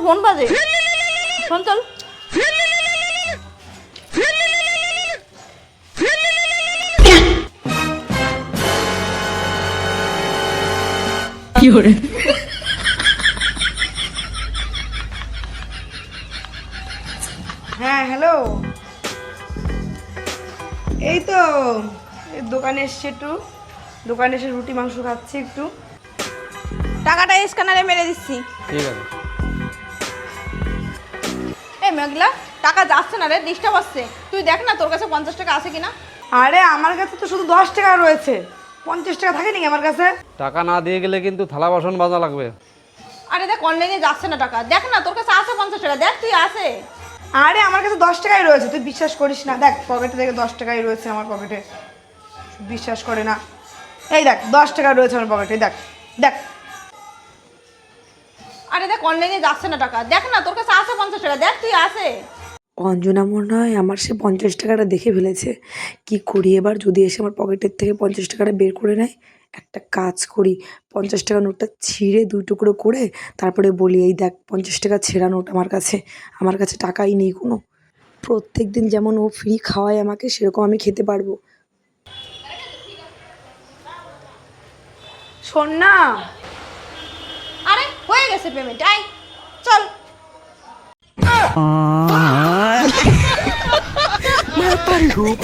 Phone বাজে, phone চল। কি করে? হ্যাঁ হ্যালো, এই তো এই দোকানে এসছি, একটু দোকানে এসে রুটি মাংস খাচ্ছি একটু। টাকাটা স্ক্যানারে মেরে দিচ্ছি। ঠিক আছে। এই মেঘলা, টাকা যাচ্ছে না রে, ডিস্টার্ব আসছে। তুই দেখ না তোর কাছে 50 টাকা আছে কিনা। আরে আমার কাছে তো শুধু 10 টাকা রয়েছে, 50 টাকা থাকে নাকি আমার কাছে? টাকা না দিয়ে গেলে কিন্তু থালা বাসন মাজা লাগবে। আরে দেখ অনলাইনে যাচ্ছে না টাকা, দেখ না তোর কাছে আছে 50 টাকা, দেখ তুই আছে। আরে আমার কাছে 10 টাকাই রয়েছে, তুই বিশ্বাস করিস না। দেখ পকেটে থেকে 10 টাকাই রয়েছে আমার পকেটে, বিশ্বাস করে না। এই দেখ 10 টাকা রয়েছে আমার পকেটে, দেখ দেখ। আরে দেখ অনলাইনে যাচ্ছে না টাকা, দেখ না তোর কাছে আছে 50 টাকা, দেখ তুই আছে। অঞ্জনা মনে হয় আমার সে 50 টাকাটা দেখে ফেলেছে। কি করি এবার, যদি এসে আমার পকেটের থেকে 50 টাকাটা বের করে নেয়? একটা কাজ করি, 50 টাকা নোটটা ছিঁড়ে 2 টুকরো করে তারপরে বলি, এই দেখ 50 টাকা ছেঁড়া নোট আমার কাছে টাকাই নেই কোনো। প্রত্যেক দিন যেমন ও ফ্রি খাওয়ায় আমাকে, সেরকম আমি খেতে পারবো। শোন না, আরে হয়ে গেছে পেমেন্ট, আয় চল। মাতারি রূপ